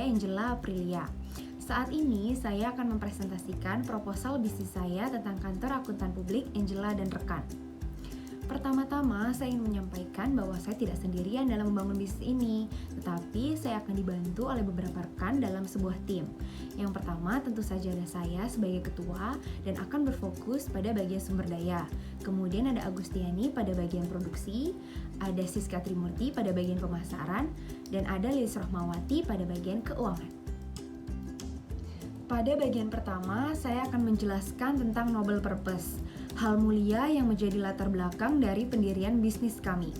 Angela Aprilia. Saat ini saya akan mempresentasikan proposal bisnis saya tentang kantor akuntan publik Angela dan rekan. Pertama-tama, saya ingin menyampaikan bahwa saya tidak sendirian dalam membangun bisnis ini, tetapi saya akan dibantu oleh beberapa rekan dalam sebuah tim. Yang pertama, tentu saja ada saya sebagai ketua dan akan berfokus pada bagian sumber daya. Kemudian ada Agustiani pada bagian produksi, ada Siska Trimurti pada bagian pemasaran, dan ada Lilis Rohmawati pada bagian keuangan. Pada bagian pertama, saya akan menjelaskan tentang noble purpose, hal mulia yang menjadi latar belakang dari pendirian bisnis kami.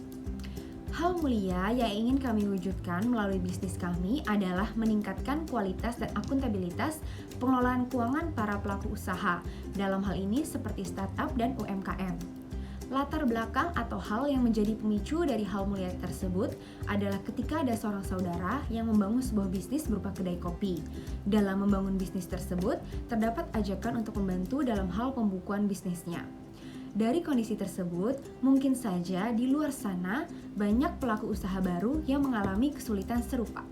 Hal mulia yang ingin kami wujudkan melalui bisnis kami adalah meningkatkan kualitas dan akuntabilitas pengelolaan keuangan para pelaku usaha, dalam hal ini seperti startup dan UMKM. Latar belakang atau hal yang menjadi pemicu dari hal mulia tersebut adalah ketika ada seorang saudara yang membangun sebuah bisnis berupa kedai kopi. Dalam membangun bisnis tersebut, terdapat ajakan untuk membantu dalam hal pembukuan bisnisnya. Dari kondisi tersebut, mungkin saja di luar sana banyak pelaku usaha baru yang mengalami kesulitan serupa.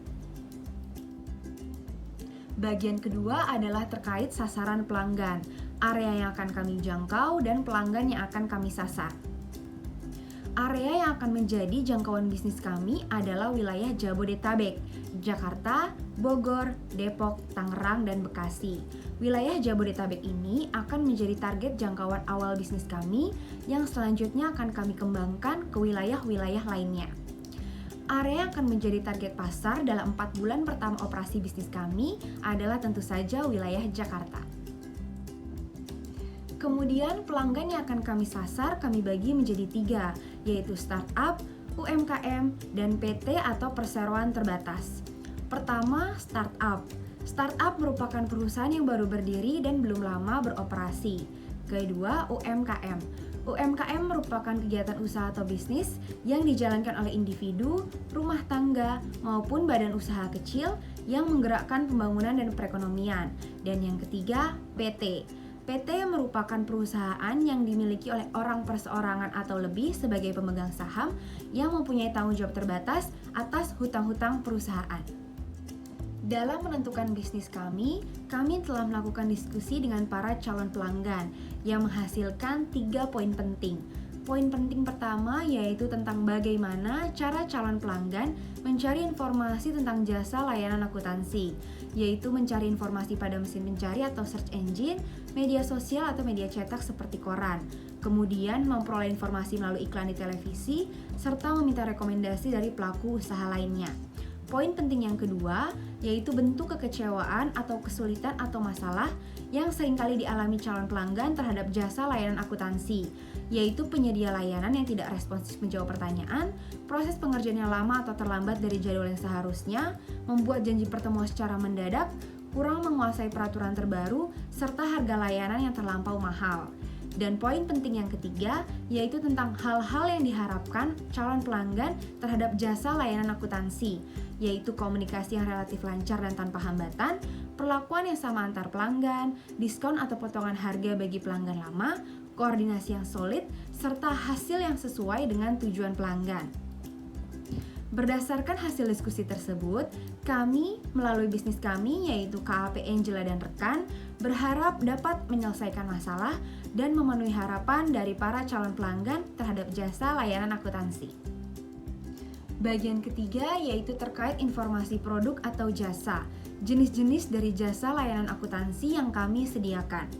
Bagian kedua adalah terkait sasaran pelanggan, area yang akan kami jangkau, dan pelanggan yang akan kami sasar. Area yang akan menjadi jangkauan bisnis kami adalah wilayah Jabodetabek, Jakarta, Bogor, Depok, Tangerang, dan Bekasi. Wilayah Jabodetabek ini akan menjadi target jangkauan awal bisnis kami yang selanjutnya akan kami kembangkan ke wilayah-wilayah lainnya. Area yang akan menjadi target pasar dalam 4 bulan pertama operasi bisnis kami adalah tentu saja wilayah Jakarta. Kemudian pelanggan yang akan kami sasar kami bagi menjadi 3, yaitu startup, UMKM, dan PT atau perseroan terbatas. Pertama, startup. Startup merupakan perusahaan yang baru berdiri dan belum lama beroperasi. Kedua, UMKM. UMKM merupakan kegiatan usaha atau bisnis yang dijalankan oleh individu, rumah tangga, maupun badan usaha kecil yang menggerakkan pembangunan dan perekonomian. Dan yang ketiga, PT. PT merupakan perusahaan yang dimiliki oleh orang perseorangan atau lebih sebagai pemegang saham yang mempunyai tanggung jawab terbatas atas hutang-hutang perusahaan. Dalam menentukan bisnis kami telah melakukan diskusi dengan para calon pelanggan yang menghasilkan 3 poin penting. Poin penting pertama yaitu tentang bagaimana cara calon pelanggan mencari informasi tentang jasa layanan akuntansi, yaitu mencari informasi pada mesin pencari atau search engine, media sosial atau media cetak seperti koran, kemudian memperoleh informasi melalui iklan di televisi, serta meminta rekomendasi dari pelaku usaha lainnya. Poin penting yang kedua yaitu bentuk kekecewaan atau kesulitan atau masalah yang seringkali dialami calon pelanggan terhadap jasa layanan akuntansi, yaitu penyedia layanan yang tidak responsif menjawab pertanyaan, proses pengerjaan yang lama atau terlambat dari jadwal yang seharusnya, membuat janji pertemuan secara mendadak, kurang menguasai peraturan terbaru, serta harga layanan yang terlampau mahal. Dan poin penting yang ketiga yaitu tentang hal-hal yang diharapkan calon pelanggan terhadap jasa layanan akuntansi, yaitu komunikasi yang relatif lancar dan tanpa hambatan, perlakuan yang sama antar pelanggan, diskon atau potongan harga bagi pelanggan lama, koordinasi yang solid, serta hasil yang sesuai dengan tujuan pelanggan. Berdasarkan hasil diskusi tersebut, kami melalui bisnis kami yaitu KAP Angela dan rekan berharap dapat menyelesaikan masalah dan memenuhi harapan dari para calon pelanggan terhadap jasa layanan akuntansi. Bagian ketiga yaitu terkait informasi produk atau jasa, jenis-jenis dari jasa layanan akuntansi yang kami sediakan.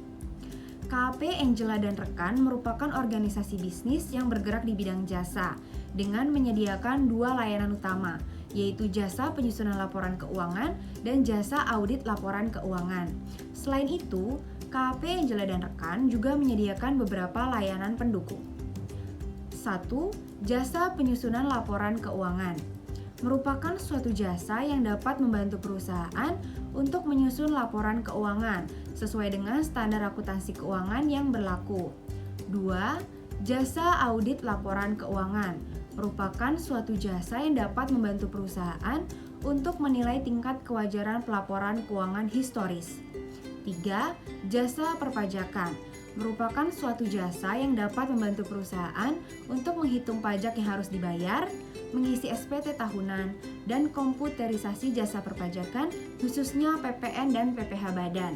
KAP Angela dan rekan merupakan organisasi bisnis yang bergerak di bidang jasa dengan menyediakan 2 layanan utama, yaitu jasa penyusunan laporan keuangan dan jasa audit laporan keuangan. Selain itu, KAP Angela dan rekan juga menyediakan beberapa layanan pendukung. 1. Jasa penyusunan laporan keuangan merupakan suatu jasa yang dapat membantu perusahaan untuk menyusun laporan keuangan sesuai dengan standar akuntansi keuangan yang berlaku. 2. Jasa audit laporan keuangan merupakan suatu jasa yang dapat membantu perusahaan untuk menilai tingkat kewajaran pelaporan keuangan historis. 3. Jasa perpajakan merupakan suatu jasa yang dapat membantu perusahaan untuk menghitung pajak yang harus dibayar, mengisi SPT tahunan, dan komputerisasi jasa perpajakan khususnya PPN dan PPh Badan.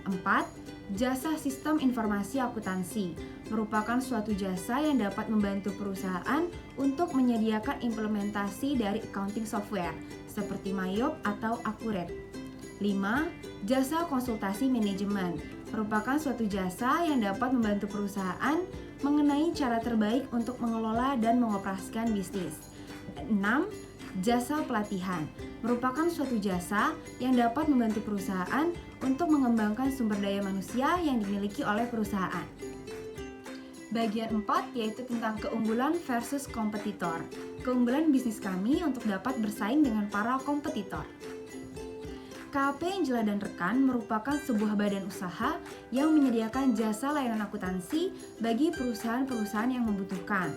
4. Jasa sistem informasi akuntansi merupakan suatu jasa yang dapat membantu perusahaan untuk menyediakan implementasi dari accounting software seperti Mayop atau Accurate. 5. Jasa konsultasi manajemen merupakan suatu jasa yang dapat membantu perusahaan mengenai cara terbaik untuk mengelola dan mengoperasikan bisnis. 6. Jasa pelatihan merupakan suatu jasa yang dapat membantu perusahaan untuk mengembangkan sumber daya manusia yang dimiliki oleh perusahaan. Bagian 4 yaitu tentang keunggulan versus kompetitor. Keunggulan bisnis kami untuk dapat bersaing dengan para kompetitor. KAP Angela dan Rekan merupakan sebuah badan usaha yang menyediakan jasa layanan akuntansi bagi perusahaan-perusahaan yang membutuhkan.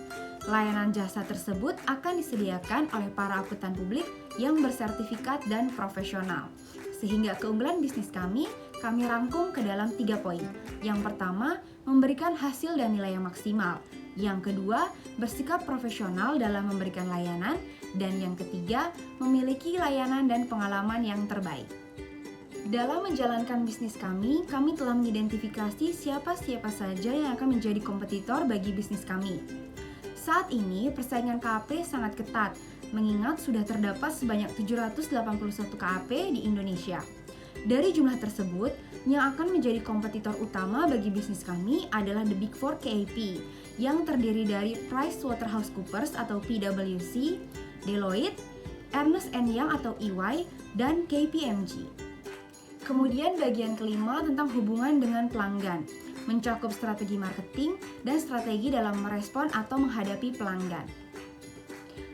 Layanan jasa tersebut akan disediakan oleh para akuntan publik yang bersertifikat dan profesional. Sehingga keunggulan bisnis kami rangkum ke dalam 3 poin. Yang pertama, memberikan hasil dan nilai yang maksimal. Yang kedua, bersikap profesional dalam memberikan layanan. Dan yang ketiga, memiliki layanan dan pengalaman yang terbaik. Dalam menjalankan bisnis kami telah mengidentifikasi siapa-siapa saja yang akan menjadi kompetitor bagi bisnis kami. Saat ini persaingan KAP sangat ketat, mengingat sudah terdapat sebanyak 781 KAP di Indonesia. Dari jumlah tersebut, yang akan menjadi kompetitor utama bagi bisnis kami adalah The Big Four KAP, yang terdiri dari PricewaterhouseCoopers atau PwC, Deloitte, Ernst & Young atau EY, dan KPMG. Kemudian bagian kelima tentang hubungan dengan pelanggan, mencakup strategi marketing dan strategi dalam merespon atau menghadapi pelanggan.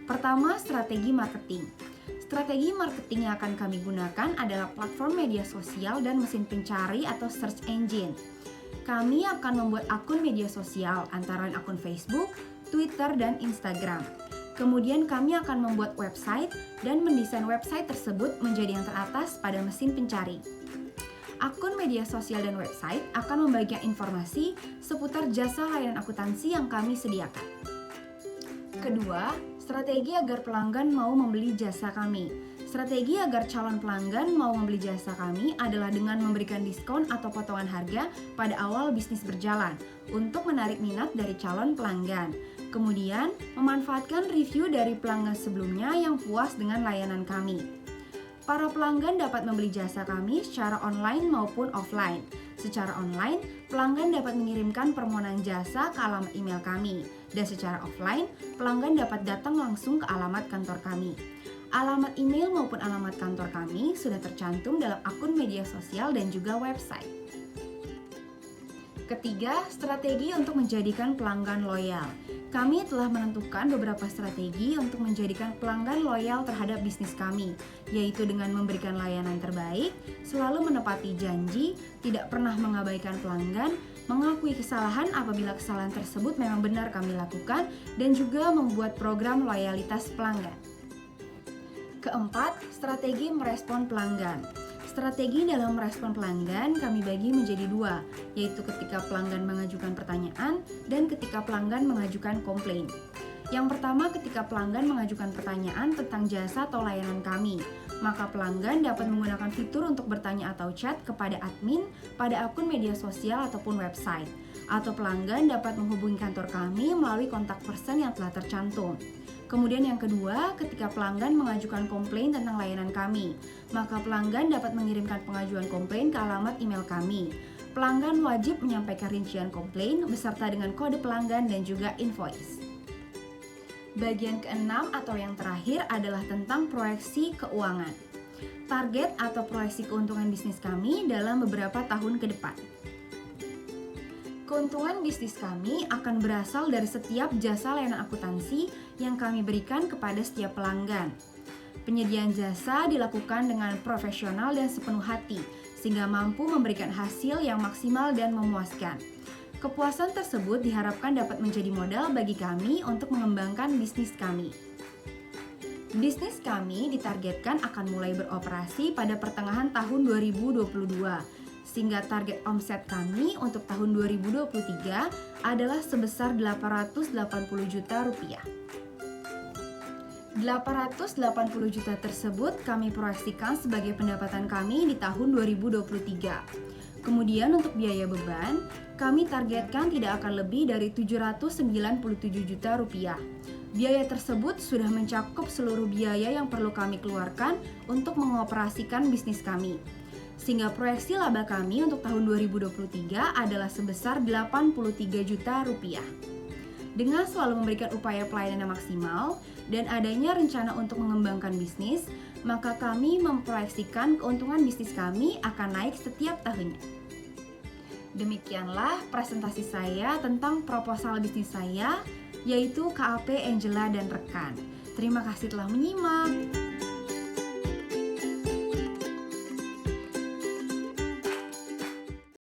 Pertama, strategi marketing. Strategi marketing yang akan kami gunakan adalah platform media sosial dan mesin pencari atau search engine. Kami akan membuat akun media sosial antara akun Facebook, Twitter, dan Instagram. Kemudian kami akan membuat website dan mendesain website tersebut menjadi yang teratas pada mesin pencari. Akun media sosial dan website akan membagikan informasi seputar jasa layanan akuntansi yang kami sediakan. Kedua, strategi agar pelanggan mau membeli jasa kami. Strategi agar calon pelanggan mau membeli jasa kami adalah dengan memberikan diskon atau potongan harga pada awal bisnis berjalan untuk menarik minat dari calon pelanggan. Kemudian, memanfaatkan review dari pelanggan sebelumnya yang puas dengan layanan kami. Para pelanggan dapat membeli jasa kami secara online maupun offline. Secara online, pelanggan dapat mengirimkan permohonan jasa ke alamat email kami. Dan secara offline, pelanggan dapat datang langsung ke alamat kantor kami. Alamat email maupun alamat kantor kami sudah tercantum dalam akun media sosial dan juga website. Ketiga, strategi untuk menjadikan pelanggan loyal. Kami telah menentukan beberapa strategi untuk menjadikan pelanggan loyal terhadap bisnis kami, yaitu dengan memberikan layanan terbaik, selalu menepati janji, tidak pernah mengabaikan pelanggan, mengakui kesalahan apabila kesalahan tersebut memang benar kami lakukan, dan juga membuat program loyalitas pelanggan. Keempat, strategi merespon pelanggan. Strategi dalam merespon pelanggan kami bagi menjadi 2, yaitu ketika pelanggan mengajukan pertanyaan dan ketika pelanggan mengajukan komplain. Yang pertama, ketika pelanggan mengajukan pertanyaan tentang jasa atau layanan kami, maka pelanggan dapat menggunakan fitur untuk bertanya atau chat kepada admin pada akun media sosial ataupun website, atau pelanggan dapat menghubungi kantor kami melalui kontak person yang telah tercantum. Kemudian yang kedua, ketika pelanggan mengajukan komplain tentang layanan kami, maka pelanggan dapat mengirimkan pengajuan komplain ke alamat email kami. Pelanggan wajib menyampaikan rincian komplain beserta dengan kode pelanggan dan juga invoice. Bagian keenam atau yang terakhir adalah tentang proyeksi keuangan. Target atau proyeksi keuntungan bisnis kami dalam beberapa tahun ke depan. Keuntungan bisnis kami akan berasal dari setiap jasa layanan akuntansi yang kami berikan kepada setiap pelanggan. Penyediaan jasa dilakukan dengan profesional dan sepenuh hati, sehingga mampu memberikan hasil yang maksimal dan memuaskan. Kepuasan tersebut diharapkan dapat menjadi modal bagi kami untuk mengembangkan bisnis kami. Bisnis kami ditargetkan akan mulai beroperasi pada pertengahan tahun 2022, sehingga target omset kami untuk tahun 2023 adalah sebesar 880 juta rupiah. 880 juta tersebut kami proyeksikan sebagai pendapatan kami di tahun 2023. Kemudian untuk biaya beban, kami targetkan tidak akan lebih dari 797 juta rupiah. Biaya tersebut sudah mencakup seluruh biaya yang perlu kami keluarkan untuk mengoperasikan bisnis kami. Sehingga proyeksi laba kami untuk tahun 2023 adalah sebesar 83 juta rupiah. Dengan selalu memberikan upaya pelayanan yang maksimal dan adanya rencana untuk mengembangkan bisnis, maka kami memproyeksikan keuntungan bisnis kami akan naik setiap tahunnya. Demikianlah presentasi saya tentang proposal bisnis saya, yaitu KAP Angela dan rekan. Terima kasih telah menyimak.